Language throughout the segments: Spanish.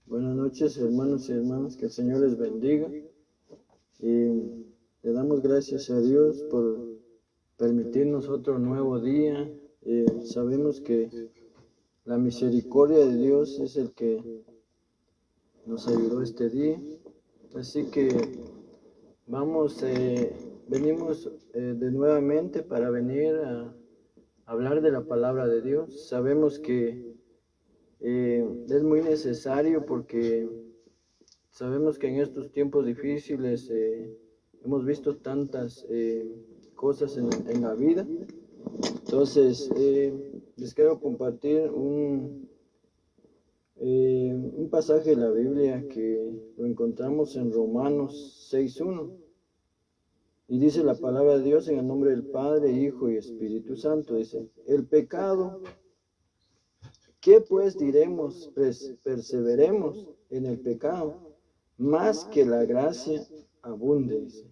Buenas noches, hermanos y hermanas, que el Señor les bendiga. Y le damos gracias a Dios por permitirnos otro nuevo día. Sabemos que la misericordia de Dios es el que nos ayudó este día. Así que venimos de nuevamente para venir a hablar de la palabra de Dios. Sabemos que es muy necesario porque sabemos que en estos tiempos difíciles hemos visto tantas cosas en la vida. Entonces, les quiero compartir un pasaje de la Biblia que lo encontramos en Romanos 6:1. Y dice la palabra de Dios en el nombre del Padre, Hijo y Espíritu Santo. Dice, el pecado, ¿qué pues diremos? Perseveremos en el pecado, más que la gracia abunde. Dice,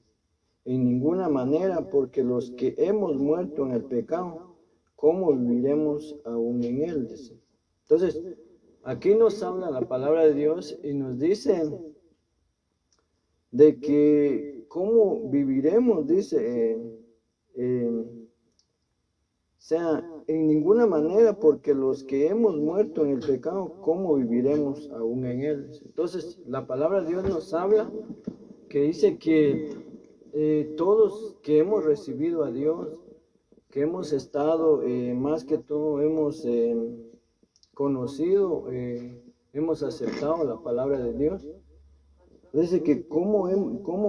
en ninguna manera, porque los que hemos muerto en el pecado, ¿cómo viviremos aún en él? Dice. Entonces, aquí nos habla la palabra de Dios y nos dice de que cómo viviremos, dice, en ninguna manera, porque los que hemos muerto en el pecado, ¿cómo viviremos aún en él? Entonces, la palabra de Dios nos habla que dice que todos que hemos recibido a Dios, que hemos estado, más que todo, hemos conocido, hemos aceptado la palabra de Dios. Dice que cómo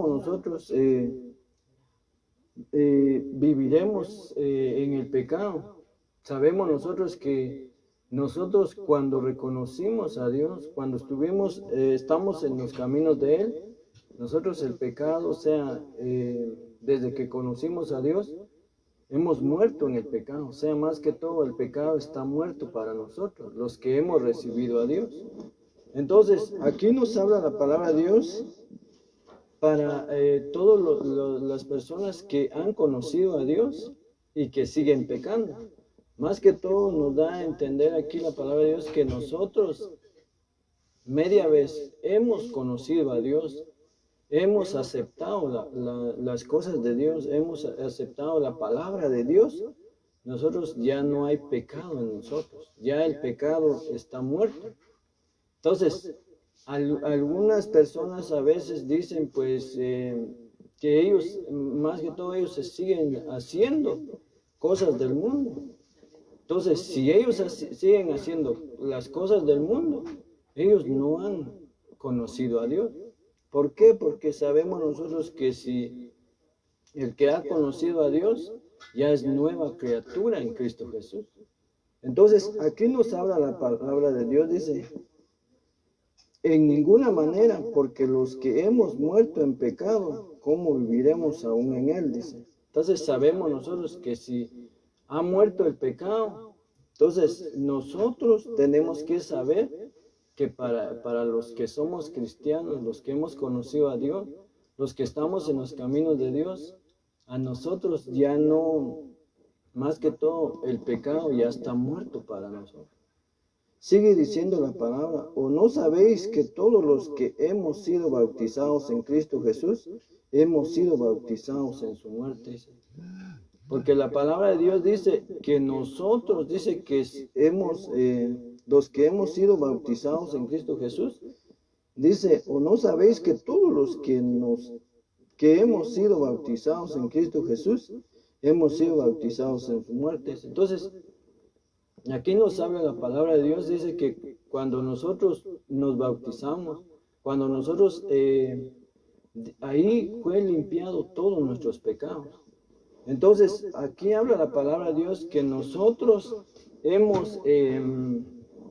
nosotros viviremos en el pecado. Sabemos nosotros que nosotros cuando reconocimos a Dios, cuando estamos en los caminos de Él, nosotros el pecado, desde que conocimos a Dios, hemos muerto en el pecado. Más que todo el pecado está muerto para nosotros, los que hemos recibido a Dios. Entonces, aquí nos habla la palabra de Dios para todas las personas que han conocido a Dios y que siguen pecando. Más que todo nos da a entender aquí la palabra de Dios que nosotros media vez hemos conocido a Dios, hemos aceptado las cosas de Dios, hemos aceptado la palabra de Dios. Nosotros ya no hay pecado en nosotros, ya el pecado está muerto. Entonces, algunas personas a veces dicen pues que ellos, más que todo ellos se siguen haciendo cosas del mundo. Entonces, si ellos siguen haciendo las cosas del mundo, ellos no han conocido a Dios. ¿Por qué? Porque sabemos nosotros que si el que ha conocido a Dios ya es nueva criatura en Cristo Jesús. Entonces, aquí nos habla la palabra de Dios, dice, en ninguna manera, porque los que hemos muerto en pecado, ¿cómo viviremos aún en él? Dice. Entonces sabemos nosotros que si ha muerto el pecado, entonces nosotros tenemos que saber que para los que somos cristianos, los que hemos conocido a Dios, los que estamos en los caminos de Dios, a nosotros ya no, más que todo, el pecado ya está muerto para nosotros. Sigue diciendo la palabra, ¿o no sabéis que todos los que hemos sido bautizados en Cristo Jesús, hemos sido bautizados en su muerte? Porque la palabra de Dios dice que nosotros, dice que los que hemos sido bautizados en Cristo Jesús, dice, ¿o no sabéis que todos los que hemos sido bautizados en Cristo Jesús, hemos sido bautizados en su muerte? Entonces, aquí nos habla la palabra de Dios, dice que cuando nosotros nos bautizamos, cuando nosotros, ahí fue limpiado todos nuestros pecados. Entonces, aquí habla la palabra de Dios que nosotros hemos,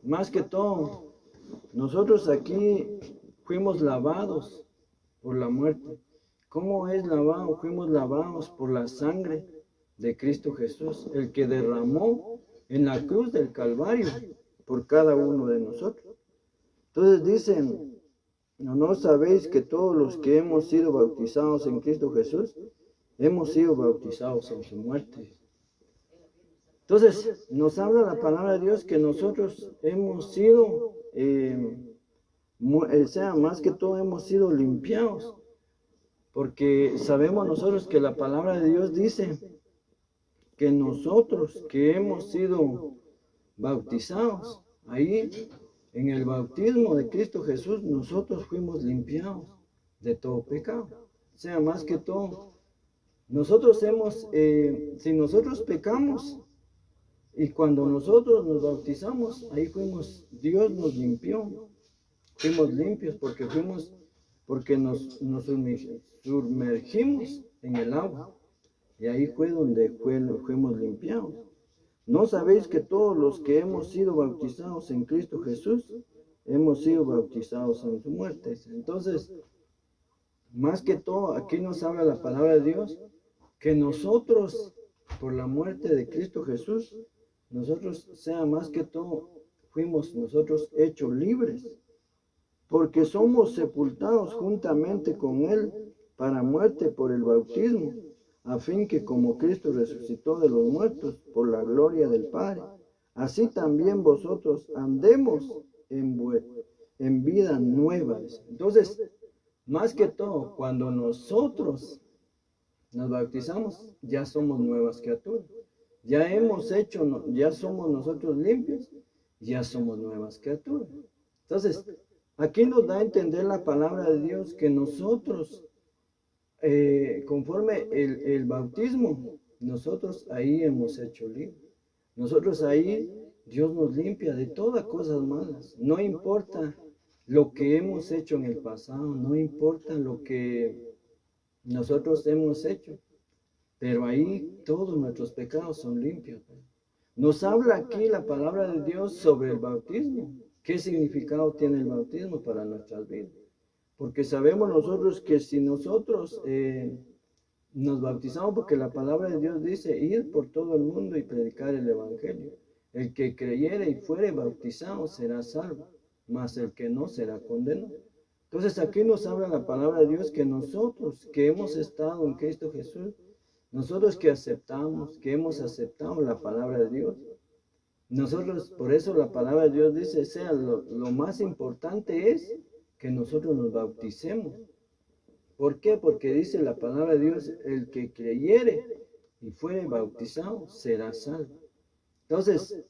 más que todo, nosotros aquí fuimos lavados por la muerte. ¿Cómo es lavado? Fuimos lavados por la sangre de Cristo Jesús, el que derramó en la cruz del Calvario por cada uno de nosotros. Entonces dicen, ¿no sabéis que todos los que hemos sido bautizados en Cristo Jesús, hemos sido bautizados en su muerte? Entonces nos habla la palabra de Dios que nosotros hemos sido sea, más que todo hemos sido limpiados, porque sabemos nosotros que la palabra de Dios dice que nosotros que hemos sido bautizados, ahí en el bautismo de Cristo Jesús, nosotros fuimos limpiados de todo pecado. O sea, más que todo, nosotros si nosotros pecamos y cuando nosotros nos bautizamos, ahí Dios nos limpió, fuimos limpios porque nos sumergimos en el agua y ahí fue donde fuimos limpiados. ¿No sabéis que todos los que hemos sido bautizados en Cristo Jesús, hemos sido bautizados en su muerte? Entonces, más que todo, aquí nos habla la palabra de Dios, que nosotros, por la muerte de Cristo Jesús, nosotros, sea más que todo, fuimos nosotros hechos libres, porque somos sepultados juntamente con Él para muerte por el bautismo, a fin que como Cristo resucitó de los muertos por la gloria del Padre, así también vosotros andemos en vida nueva. Entonces, más que todo, cuando nosotros nos bautizamos, ya somos nuevas criaturas. Ya somos nosotros limpios, ya somos nuevas criaturas. Entonces, aquí nos da a entender la palabra de Dios que nosotros, conforme el bautismo, nosotros ahí hemos hecho libre. Nosotros ahí, Dios nos limpia de todas cosas malas. No importa lo que hemos hecho en el pasado, no importa lo que nosotros hemos hecho, pero ahí todos nuestros pecados son limpios. Nos habla aquí la palabra de Dios sobre el bautismo. ¿Qué significado tiene el bautismo para nuestras vidas? Porque sabemos nosotros que si nosotros nos bautizamos, porque la palabra de Dios dice, ir por todo el mundo y predicar el evangelio. El que creyere y fuere bautizado será salvo, mas el que no será condenado. Entonces aquí nos habla la palabra de Dios que nosotros que hemos estado en Cristo Jesús, nosotros que hemos aceptado la palabra de Dios, nosotros, por eso la palabra de Dios dice, lo más importante es que nosotros nos bauticemos. ¿Por qué? Porque dice la palabra de Dios, el que creyere y fuere bautizado será salvo. Entonces,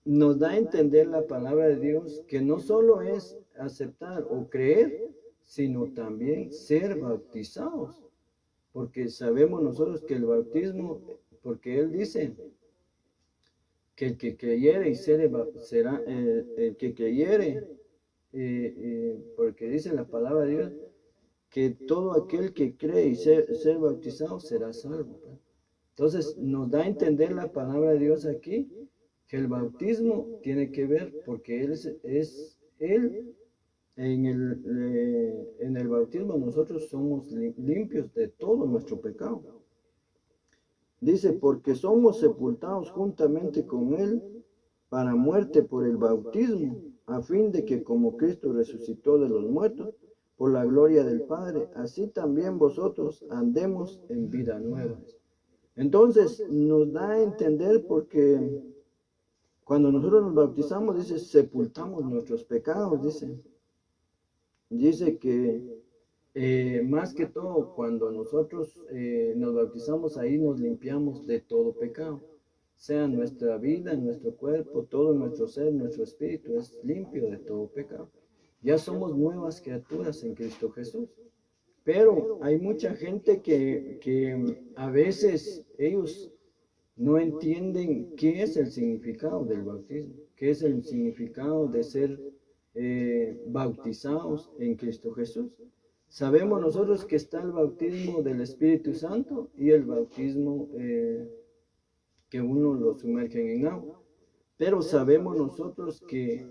nos da a entender la palabra de Dios que no solo es aceptar o creer, sino también ser bautizados. Porque sabemos nosotros que el bautismo, porque Él dice que el que creyere y será, el que creyere, porque dice la palabra de Dios, que todo aquel que cree y ser bautizado será salvo. Entonces nos da a entender la palabra de Dios aquí, que el bautismo tiene que ver, porque Él en el bautismo nosotros somos limpios de todo nuestro pecado. Dice, porque somos sepultados juntamente con Él para muerte por el bautismo, a fin de que como Cristo resucitó de los muertos, por la gloria del Padre, así también vosotros andemos en vida nueva. Entonces nos da a entender porque cuando nosotros nos bautizamos, dice, sepultamos nuestros pecados, dice que más que todo, cuando nosotros nos bautizamos, ahí nos limpiamos de todo pecado. Sea nuestra vida, nuestro cuerpo, todo nuestro ser, nuestro espíritu es limpio de todo pecado. Ya somos nuevas criaturas en Cristo Jesús. Pero hay mucha gente que a veces ellos no entienden qué es el significado del bautismo, qué es el significado de ser bautizados en Cristo Jesús. Sabemos nosotros que está el bautismo del Espíritu Santo y el bautismo que uno lo sumerge en agua. Pero sabemos nosotros que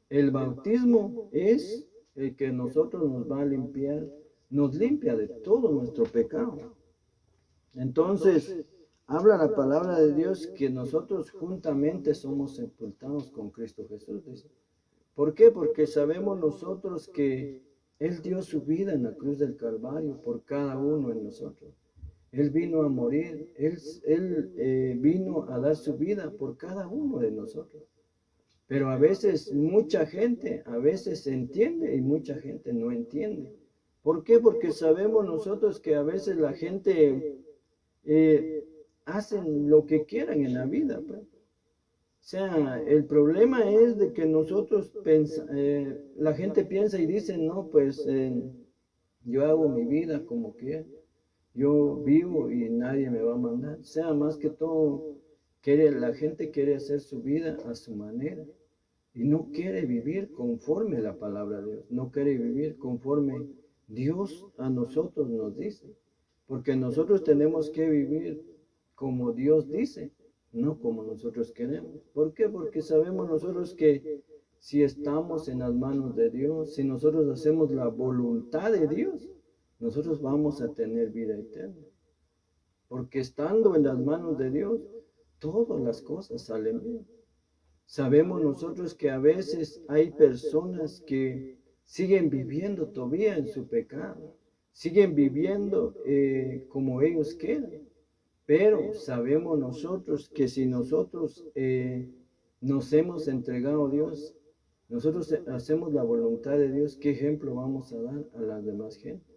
el bautismo es el que nosotros nos va a limpiar, nos limpia de todo nuestro pecado. Entonces, habla la palabra de Dios que nosotros juntamente somos sepultados con Cristo Jesús. Dice. ¿Por qué? Porque sabemos nosotros que Él dio su vida en la cruz del Calvario por cada uno de nosotros. Él vino a morir, Él vino a dar su vida por cada uno de nosotros. Pero a veces mucha gente, a veces entiende y mucha gente no entiende. ¿Por qué? Porque sabemos nosotros que a veces la gente hacen lo que quieran en la vida, pues. O sea, el problema es de que nosotros, la gente piensa y dice, no, pues yo hago mi vida como quiera, yo vivo y nadie me va a mandar. O sea, más que todo, la gente quiere hacer su vida a su manera y no quiere vivir conforme a la palabra de Dios, no quiere vivir conforme Dios a nosotros nos dice, porque nosotros tenemos que vivir como Dios dice, no como nosotros queremos. ¿Por qué? Porque sabemos nosotros que si estamos en las manos de Dios, si nosotros hacemos la voluntad de Dios, nosotros vamos a tener vida eterna. Porque estando en las manos de Dios, todas las cosas salen bien. Sabemos nosotros que a veces hay personas que siguen viviendo todavía en su pecado, siguen viviendo como ellos quieren. Pero sabemos nosotros que si nosotros nos hemos entregado a Dios, nosotros hacemos la voluntad de Dios, ¿qué ejemplo vamos a dar a la demás gente?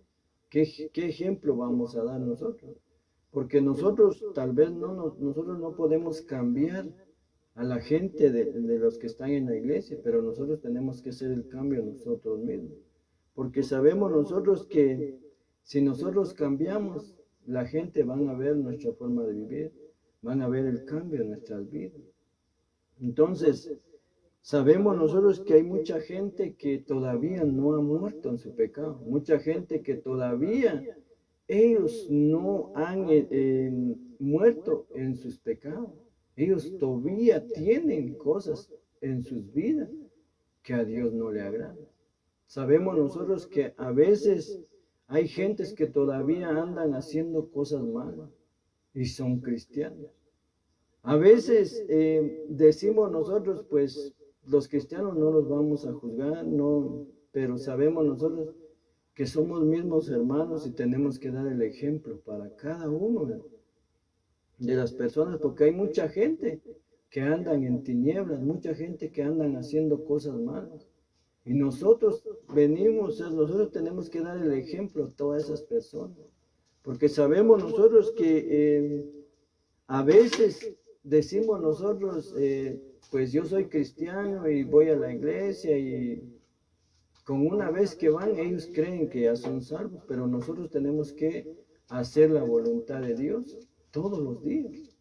¿Qué ejemplo vamos a dar nosotros? Porque nosotros tal vez nosotros no podemos cambiar a la gente de los que están en la iglesia, pero nosotros tenemos que hacer el cambio nosotros mismos. Porque sabemos nosotros que si nosotros cambiamos, la gente van a ver nuestra forma de vivir, van a ver el cambio en nuestras vidas. Entonces, sabemos nosotros que hay mucha gente que todavía no ha muerto en su pecado, mucha gente que todavía ellos no han muerto en sus pecados. Ellos todavía tienen cosas en sus vidas que a Dios no le agradan. Sabemos nosotros que a veces hay gentes que todavía andan haciendo cosas malas y son cristianos. A veces decimos nosotros, pues los cristianos no los vamos a juzgar, no, pero sabemos nosotros que somos mismos hermanos y tenemos que dar el ejemplo para cada uno de las personas, porque hay mucha gente que andan en tinieblas, mucha gente que andan haciendo cosas malas. Y nosotros nosotros tenemos que dar el ejemplo a todas esas personas, porque sabemos nosotros que a veces decimos nosotros, pues yo soy cristiano y voy a la iglesia y con una vez que van ellos creen que ya son salvos, pero nosotros tenemos que hacer la voluntad de Dios todos los días.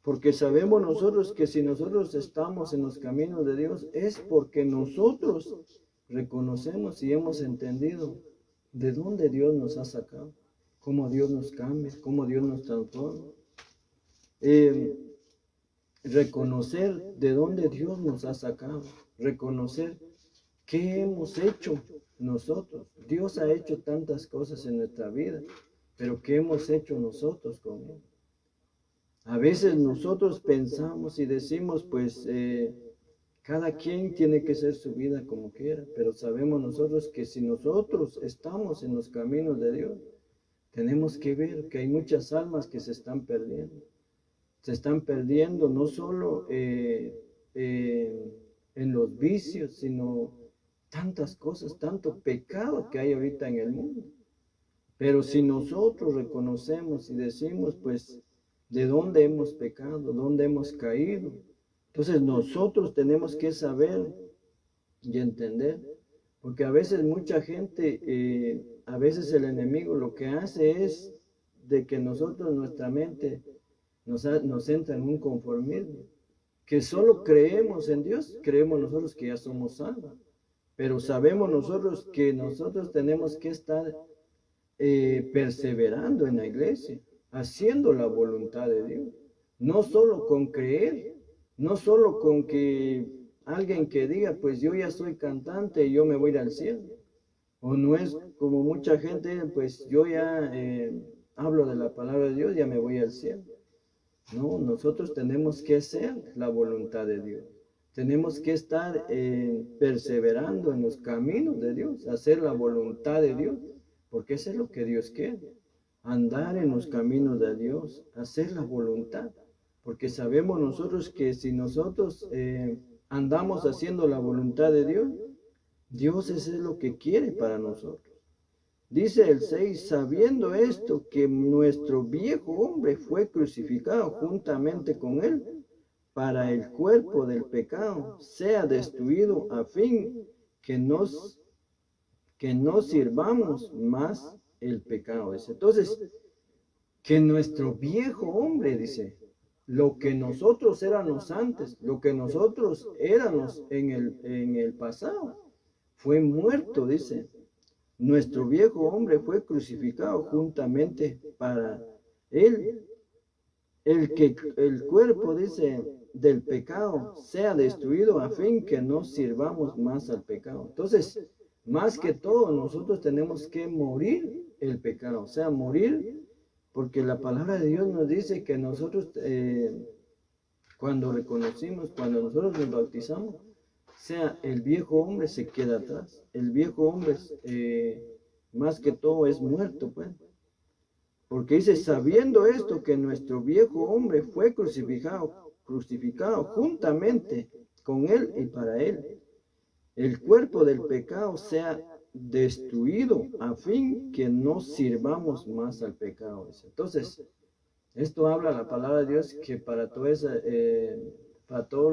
Porque sabemos nosotros que si nosotros estamos en los caminos de Dios es porque nosotros reconocemos y hemos entendido de dónde Dios nos ha sacado, cómo Dios nos cambia, cómo Dios nos transforma. Reconocer de dónde Dios nos ha sacado, reconocer qué hemos hecho nosotros. Dios ha hecho tantas cosas en nuestra vida, pero ¿qué hemos hecho nosotros con Él? A veces nosotros pensamos y decimos, pues, cada quien tiene que hacer su vida como quiera, pero sabemos nosotros que si nosotros estamos en los caminos de Dios, tenemos que ver que hay muchas almas que se están perdiendo. Se están perdiendo no solo en los vicios, sino tantas cosas, tanto pecado que hay ahorita en el mundo. Pero si nosotros reconocemos y decimos, pues, de dónde hemos pecado, dónde hemos caído, entonces nosotros tenemos que saber y entender, porque a veces mucha gente, a veces el enemigo lo que hace es de que nosotros, nuestra mente, nos entra en un conformismo, que solo creemos en Dios, creemos nosotros que ya somos salvos, pero sabemos nosotros que nosotros tenemos que estar perseverando en la iglesia, haciendo la voluntad de Dios, no solo con creer, no solo con que alguien que diga, pues yo ya soy cantante y yo me voy a ir al cielo, o no es como mucha gente, pues yo ya hablo de la palabra de Dios, ya me voy al cielo. No, nosotros tenemos que hacer la voluntad de Dios. Tenemos que estar perseverando en los caminos de Dios, hacer la voluntad de Dios, porque eso es lo que Dios quiere. Andar en los caminos de Dios, hacer la voluntad, porque sabemos nosotros que si nosotros andamos haciendo la voluntad de Dios, Dios eso es lo que quiere para nosotros. Dice el 6, sabiendo esto, que nuestro viejo hombre fue crucificado juntamente con él, para el cuerpo del pecado sea destruido, a fin que no sirvamos más el pecado. Entonces, que nuestro viejo hombre, dice, lo que nosotros éramos antes, lo que nosotros éramos en el pasado, fue muerto, dice. Nuestro viejo hombre fue crucificado juntamente para él. El cuerpo, dice, del pecado sea destruido, a fin que no sirvamos más al pecado. Entonces, más que todo, nosotros tenemos que morir el pecado, o sea, morir, porque la palabra de Dios nos dice que nosotros, cuando reconocimos, cuando nosotros nos bautizamos, o sea, el viejo hombre se queda atrás. El viejo hombre, más que todo, es muerto, pues. Porque dice, sabiendo esto, que nuestro viejo hombre fue crucificado juntamente con él y para él, el cuerpo del pecado sea destruido, a fin que no sirvamos más al pecado. Entonces, esto habla la palabra de Dios que para todos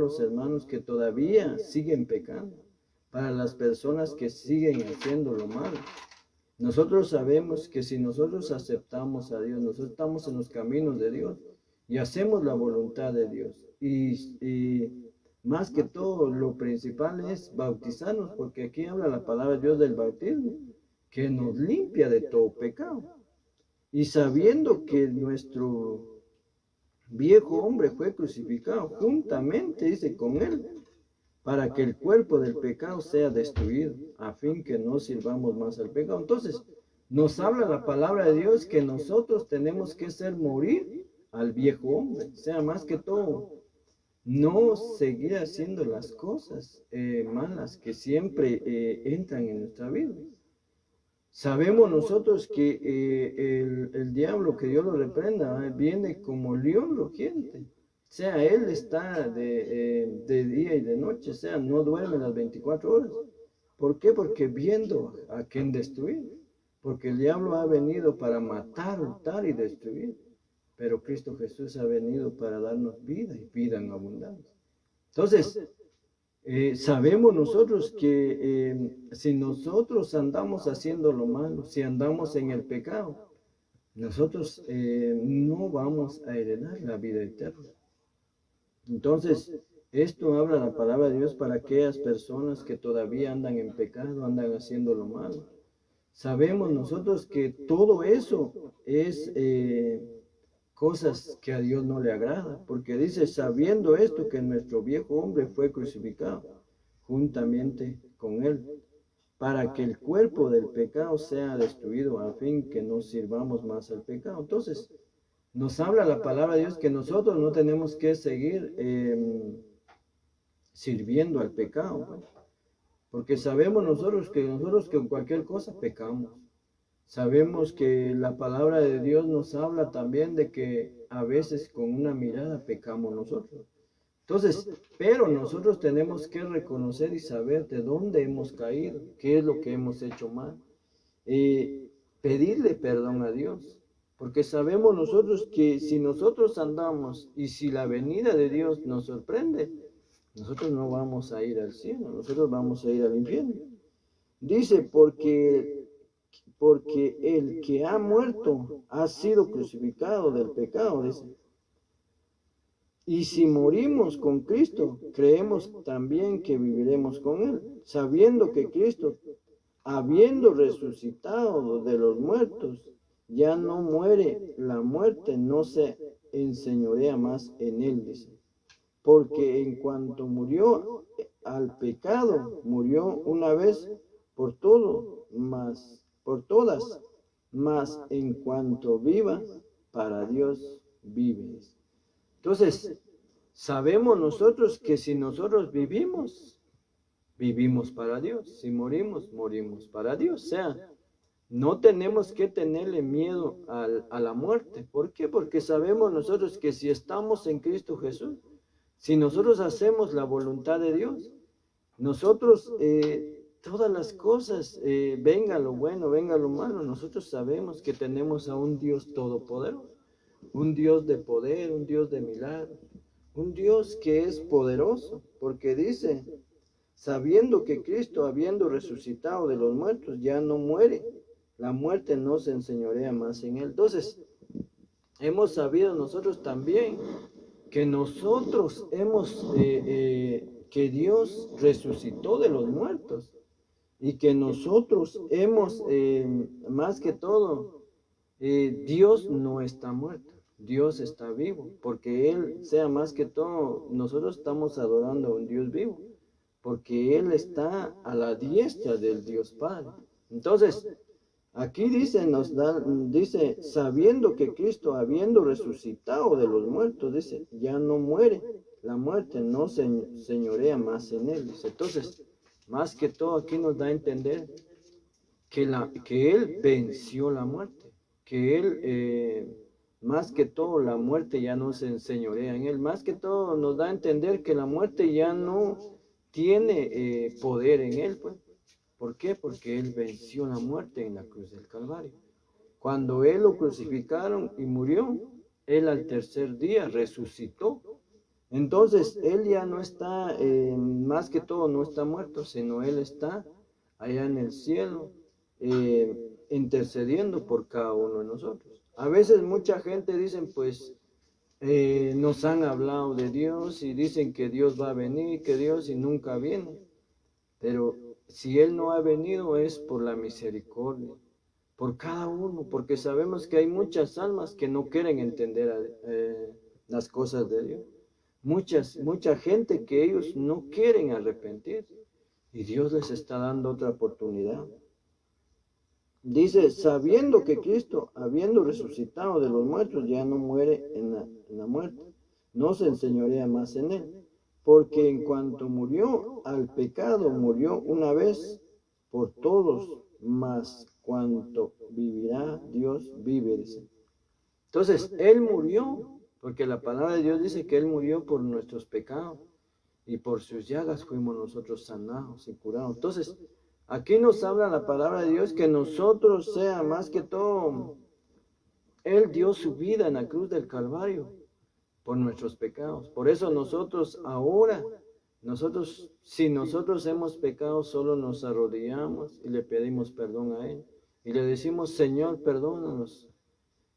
los hermanos que todavía siguen pecando, para las personas que siguen haciendo lo malo. Nosotros sabemos que si nosotros aceptamos a Dios, nosotros estamos en los caminos de Dios y hacemos la voluntad de Dios. Y más que todo, lo principal es bautizarnos, porque aquí habla la palabra de Dios del bautismo, que nos limpia de todo pecado. Y sabiendo que nuestro viejo hombre fue crucificado juntamente, dice, con él, para que el cuerpo del pecado sea destruido, a fin que no sirvamos más al pecado. Entonces, nos habla la palabra de Dios que nosotros tenemos que hacer morir al viejo hombre, o sea, más que todo, no seguir haciendo las cosas malas que siempre entran en nuestra vida. Sabemos nosotros que el diablo, que Dios lo reprenda, viene como león rugiente. O sea, él está de día y de noche, o sea, no duerme las 24 horas. ¿Por qué? Porque viendo a quien destruir. Porque el diablo ha venido para matar, hurtar y destruir. Pero Cristo Jesús ha venido para darnos vida y vida en abundancia. Entonces, sabemos nosotros que si nosotros andamos haciendo lo malo, si andamos en el pecado, nosotros no vamos a heredar la vida eterna. Entonces, esto habla la palabra de Dios para aquellas personas que todavía andan en pecado, andan haciendo lo malo. Sabemos nosotros que todo eso es cosas que a Dios no le agrada, porque dice, sabiendo esto, que nuestro viejo hombre fue crucificado juntamente con él, para que el cuerpo del pecado sea destruido, a fin que no sirvamos más al pecado. Entonces, nos habla la palabra de Dios que nosotros no tenemos que seguir sirviendo al pecado, ¿no? Porque sabemos nosotros que con cualquier cosa pecamos. Sabemos que la palabra de Dios nos habla también de que a veces con una mirada pecamos nosotros. Entonces, pero nosotros tenemos que reconocer y saber de dónde hemos caído, qué es lo que hemos hecho mal, y pedirle perdón a Dios. Porque sabemos nosotros que si nosotros andamos y si la venida de Dios nos sorprende, nosotros no vamos a ir al cielo, nosotros vamos a ir al infierno. Dice, porque el que ha muerto ha sido crucificado del pecado, dice. Y si morimos con Cristo, creemos también que viviremos con Él, sabiendo que Cristo, habiendo resucitado de los muertos, ya no muere, la muerte no se enseñorea más en Él, dice. Porque en cuanto murió al pecado, murió una vez por todo, por todas, mas en cuanto viva, para Dios vive. Entonces, sabemos nosotros que si nosotros vivimos, vivimos para Dios. Si morimos, morimos para Dios. O sea, no tenemos que tenerle miedo a la muerte. ¿Por qué? Porque sabemos nosotros que si estamos en Cristo Jesús, Si nosotros hacemos la voluntad de Dios, nosotros, todas las cosas, venga lo bueno, venga lo malo, nosotros sabemos que tenemos a un Dios todopoderoso, un Dios de poder, un Dios de milagros, un Dios que es poderoso, porque dice, sabiendo que Cristo, habiendo resucitado de los muertos, ya no muere, la muerte no se enseñorea más en él. Entonces, hemos sabido nosotros también que nosotros que Dios resucitó de los muertos y que nosotros más que todo, Dios no está muerto, Dios está vivo, porque Él, sea más que todo, nosotros estamos adorando a un Dios vivo, porque Él está a la diestra del Dios Padre. Entonces, aquí dice, sabiendo que Cristo, habiendo resucitado de los muertos, dice, ya no muere, la muerte no se señorea más en él. Dice, entonces, más que todo aquí nos da a entender que él venció la muerte, que él, más que todo, la muerte ya no se enseñorea en él. Más que todo nos da a entender que la muerte ya no tiene poder en él, pues. ¿Por qué? Porque Él venció la muerte en la cruz del Calvario. Cuando Él lo crucificaron y murió, Él al tercer día resucitó. Entonces, Él ya no está, más que todo, no está muerto, sino Él está allá en el cielo, intercediendo por cada uno de nosotros. A veces mucha gente dice, pues, nos han hablado de Dios y dicen que Dios va a venir, que Dios y nunca viene. Pero si Él no ha venido es por la misericordia, por cada uno, porque sabemos que hay muchas almas que no quieren entender las cosas de Dios. Mucha gente que ellos no quieren arrepentir y Dios les está dando otra oportunidad. Dice, sabiendo que Cristo, habiendo resucitado de los muertos, ya no muere en la muerte, no se enseñorea más en él. Porque en cuanto murió al pecado, murió una vez por todos, mas cuanto vivirá, Dios vive, dice. Entonces, Él murió, porque la palabra de Dios dice que Él murió por nuestros pecados, y por sus llagas fuimos nosotros sanados y curados. Entonces, aquí nos habla la palabra de Dios que nosotros sea más que todo, Él dio su vida en la cruz del Calvario por nuestros pecados. Por eso nosotros ahora, si nosotros hemos pecado, solo nos arrodillamos y le pedimos perdón a Él. Y le decimos, Señor, perdónanos.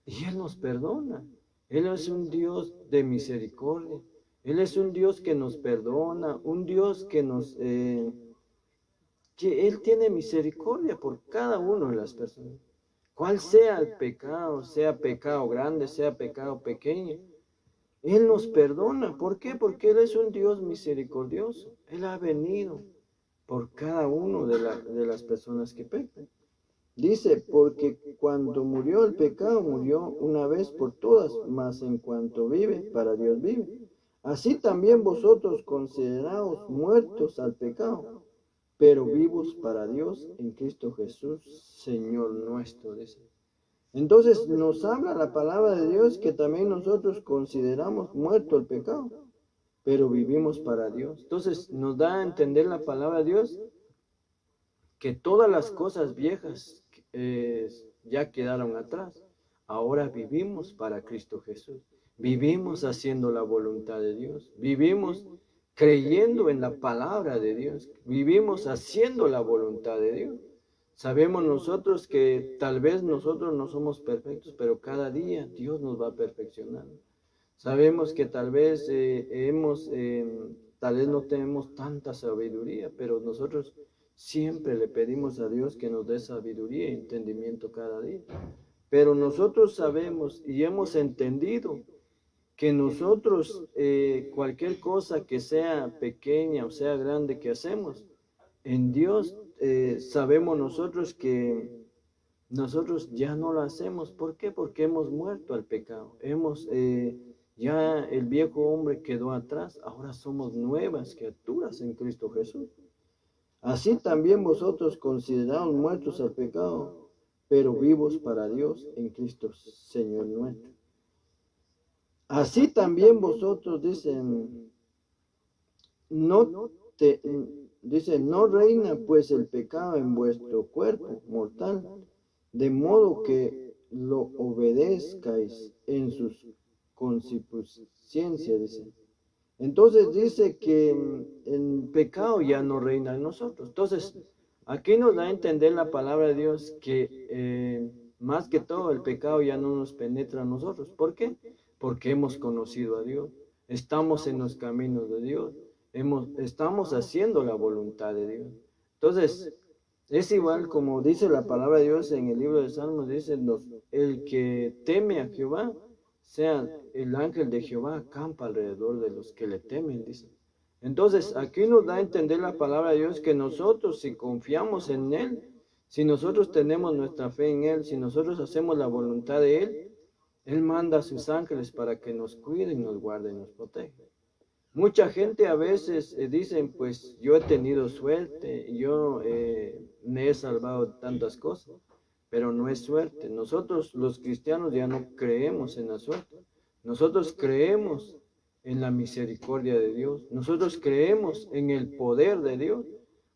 Y Él nos perdona. Él es un Dios de misericordia. Él es un Dios que nos perdona, un Dios que que Él tiene misericordia por cada una de las personas. Cual sea el pecado, sea pecado grande, sea pecado pequeño, Él nos perdona. ¿Por qué? Porque Él es un Dios misericordioso. Él ha venido por cada uno de las personas que pecan. Dice, porque cuando murió el pecado, murió una vez por todas, mas en cuanto vive, para Dios vive. Así también vosotros consideraos muertos al pecado, pero vivos para Dios en Cristo Jesús, Señor nuestro, dice. Entonces nos habla la palabra de Dios que también nosotros consideramos muerto el pecado, pero vivimos para Dios. Entonces nos da a entender la palabra de Dios que todas las cosas viejas ya quedaron atrás. Ahora vivimos para Cristo Jesús. Vivimos haciendo la voluntad de Dios. Vivimos creyendo en la palabra de Dios. Vivimos haciendo la voluntad de Dios. Sabemos nosotros que tal vez nosotros no somos perfectos, pero cada día Dios nos va perfeccionando. Sabemos que tal vez tal vez no tenemos tanta sabiduría, pero nosotros siempre le pedimos a Dios que nos dé sabiduría y entendimiento cada día. Pero nosotros sabemos y hemos entendido que nosotros, cualquier cosa que sea pequeña o sea grande que hacemos, en Dios sabemos nosotros que nosotros ya no lo hacemos. ¿Por qué? Porque hemos muerto al pecado. Ya el viejo hombre quedó atrás, ahora somos nuevas criaturas en Cristo Jesús. Así también vosotros consideraos muertos al pecado, pero vivos para Dios en Cristo Señor nuestro. Así también vosotros, dicen, no te, dice, no reina pues el pecado en vuestro cuerpo mortal, de modo que lo obedezcáis en sus concupiscencias, dice. Entonces dice que el pecado ya no reina en nosotros. Entonces, aquí nos da a entender la palabra de Dios que más que todo el pecado ya no nos penetra a nosotros. ¿Por qué? Porque hemos conocido a Dios, estamos en los caminos de Dios, estamos haciendo la voluntad de Dios. Entonces, es igual como dice la palabra de Dios en el libro de Salmos, dice, el que teme a Jehová, sea el ángel de Jehová acampa alrededor de los que le temen, dice. Entonces, aquí nos da a entender la palabra de Dios que nosotros, si confiamos en Él, si nosotros tenemos nuestra fe en Él, si nosotros hacemos la voluntad de Él, Él manda a sus ángeles para que nos cuiden, nos guarden, nos protejan. Mucha gente a veces dicen, pues yo he tenido suerte, yo me he salvado de tantas cosas, pero no es suerte. Nosotros los cristianos ya no creemos en la suerte. Nosotros creemos en la misericordia de Dios. Nosotros creemos en el poder de Dios.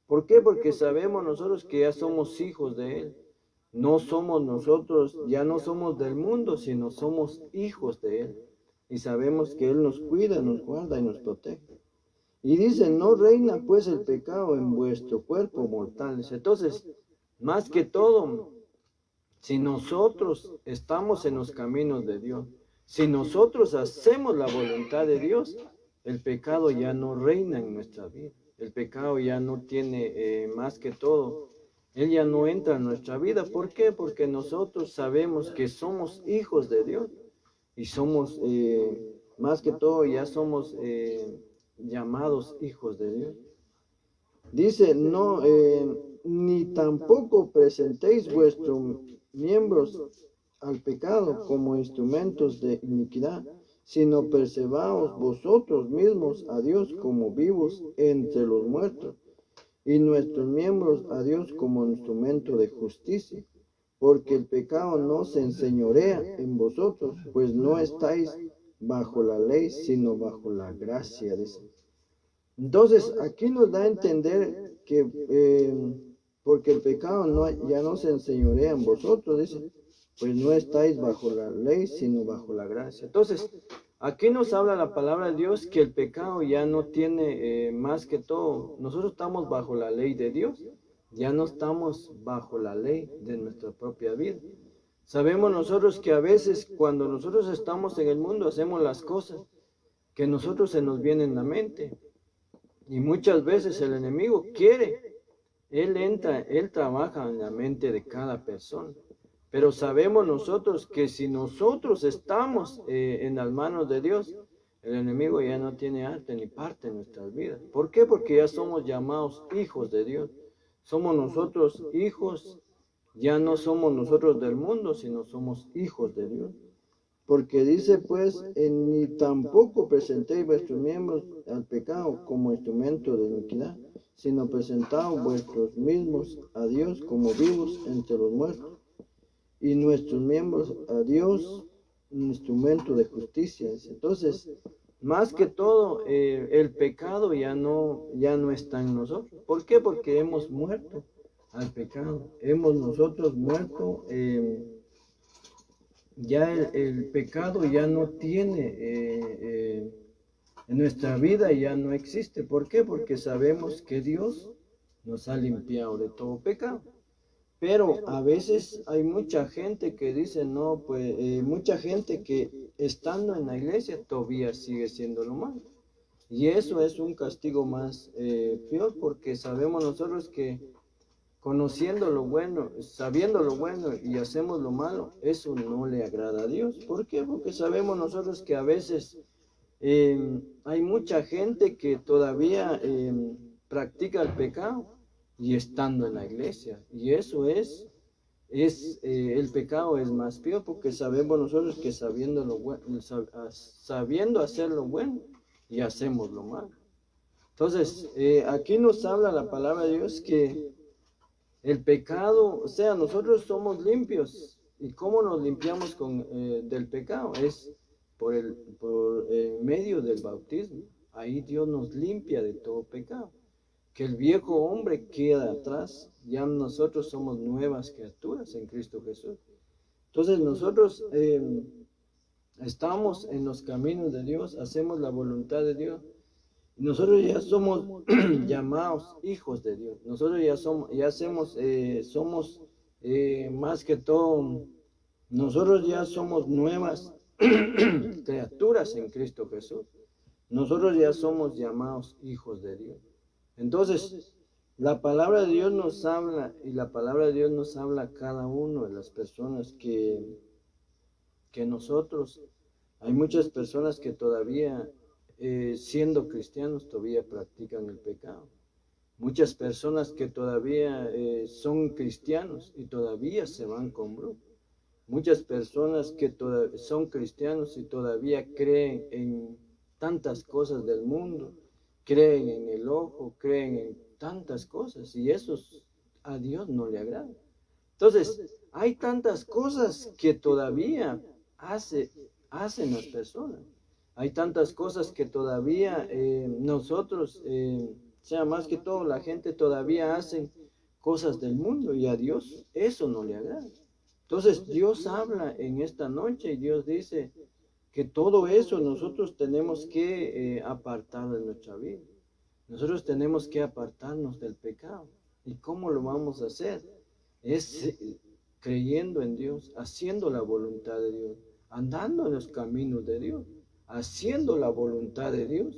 ¿Por qué? Porque sabemos nosotros que ya somos hijos de Él. No somos nosotros, ya no somos del mundo, sino somos hijos de Él. Y sabemos que Él nos cuida, nos guarda y nos protege. Y dice, no reina pues el pecado en vuestro cuerpo mortal. Entonces, más que todo, si nosotros estamos en los caminos de Dios, si nosotros hacemos la voluntad de Dios, el pecado ya no reina en nuestra vida. El pecado ya no tiene más que todo. Él ya no entra en nuestra vida. ¿Por qué? Porque nosotros sabemos que somos hijos de Dios. Y somos, más que todo, ya somos llamados hijos de Dios. Dice, no, ni tampoco presentéis vuestros miembros al pecado como instrumentos de iniquidad, sino preservaos vosotros mismos a Dios como vivos entre los muertos, y nuestros miembros a Dios como instrumento de justicia. Porque el pecado no se enseñorea en vosotros, pues no estáis bajo la ley, sino bajo la gracia, dice. Entonces, aquí nos da a entender que, porque el pecado ya no se enseñorea en vosotros, dice, pues no estáis bajo la ley, sino bajo la gracia. Entonces, aquí nos habla la palabra de Dios que el pecado ya no tiene más que todo. Nosotros estamos bajo la ley de Dios. Ya no estamos bajo la ley de nuestra propia vida. Sabemos nosotros que a veces cuando nosotros estamos en el mundo hacemos las cosas que nosotros se nos vienen en la mente. Y muchas veces el enemigo quiere, él trabaja en la mente de cada persona. Pero sabemos nosotros que si nosotros estamos en las manos de Dios, el enemigo ya no tiene arte ni parte en nuestras vidas. ¿Por qué? Porque ya somos llamados hijos de Dios. Somos nosotros hijos, ya no somos nosotros del mundo, sino somos hijos de Dios. Porque dice pues, ni tampoco presentéis vuestros miembros al pecado como instrumento de iniquidad, sino presentaos vuestros mismos a Dios como vivos entre los muertos, y nuestros miembros a Dios un instrumento de justicia. Entonces, más que todo, el pecado ya no está en nosotros. ¿Por qué? Porque hemos muerto al pecado. Hemos nosotros muerto, ya el pecado ya no tiene en nuestra vida, ya no existe. ¿Por qué? Porque sabemos que Dios nos ha limpiado de todo pecado. Pero a veces hay mucha gente que dice, no, pues mucha gente que estando en la iglesia todavía sigue siendo lo malo. Y eso es un castigo más peor, porque sabemos nosotros que conociendo lo bueno, sabiendo lo bueno y hacemos lo malo, eso no le agrada a Dios. ¿Por qué? Porque sabemos nosotros que a veces hay mucha gente que todavía practica el pecado y estando en la iglesia. Y eso el pecado es más peor, porque sabemos nosotros que sabiendo hacer lo bueno y hacemos lo malo. Entonces, aquí nos habla la palabra de Dios que el pecado, o sea, nosotros somos limpios. ¿Y cómo nos limpiamos del pecado? Es por medio del bautismo. ahí Dios nos limpia de todo pecado. Que el viejo hombre queda atrás, ya nosotros somos nuevas criaturas en Cristo Jesús. Entonces nosotros estamos en los caminos de Dios, hacemos la voluntad de Dios. Nosotros ya somos llamados hijos de Dios. Nosotros ya somos, somos más que todo, nosotros ya somos nuevas criaturas en Cristo Jesús. Nosotros ya somos llamados hijos de Dios. Entonces, la palabra de Dios nos habla, y la palabra de Dios nos habla a cada uno de las personas que nosotros, hay muchas personas que todavía, siendo cristianos, todavía practican el pecado. Muchas personas que todavía son cristianos y todavía se van con brujas. Muchas personas que son cristianos y todavía creen en tantas cosas del mundo, creen en el ojo, creen en tantas cosas, y eso a Dios no le agrada. Entonces, hay tantas cosas que todavía hacen las personas. Hay tantas cosas que todavía nosotros, sea más que todo, la gente todavía hace cosas del mundo, y a Dios eso no le agrada. Entonces, Dios habla en esta noche y Dios dice que todo eso nosotros tenemos que apartar de nuestra vida. Nosotros tenemos que apartarnos del pecado. ¿Y cómo lo vamos a hacer? Es creyendo en Dios, haciendo la voluntad de Dios, andando en los caminos de Dios, haciendo la voluntad de Dios,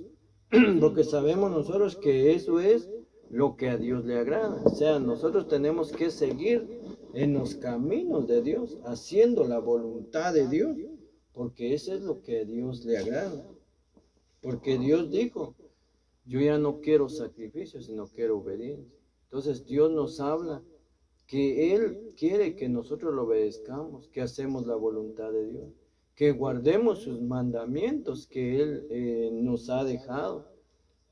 porque sabemos nosotros que eso es lo que a Dios le agrada. O sea, nosotros tenemos que seguir en los caminos de Dios, haciendo la voluntad de Dios, porque eso es lo que a Dios le agrada. Porque Dios dijo, yo ya no quiero sacrificios, sino quiero obediencia. Entonces Dios nos habla que Él quiere que nosotros lo obedezcamos, que hacemos la voluntad de Dios, que guardemos sus mandamientos que Él nos ha dejado,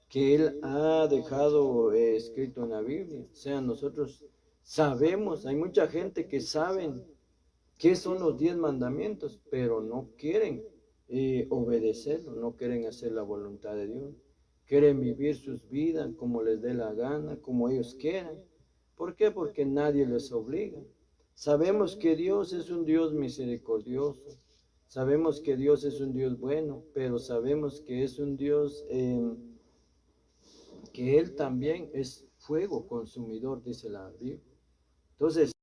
que Él ha dejado escrito en la Biblia. O sea, nosotros sabemos, hay mucha gente que saben qué son los 10 mandamientos, pero no quieren obedecerlo, no quieren hacer la voluntad de Dios. Quieren vivir sus vidas como les dé la gana, como ellos quieran. ¿Por qué? Porque nadie les obliga. Sabemos que Dios es un Dios misericordioso. Sabemos que Dios es un Dios bueno, pero sabemos que es un Dios que Él también es fuego consumidor, dice la Biblia. Entonces,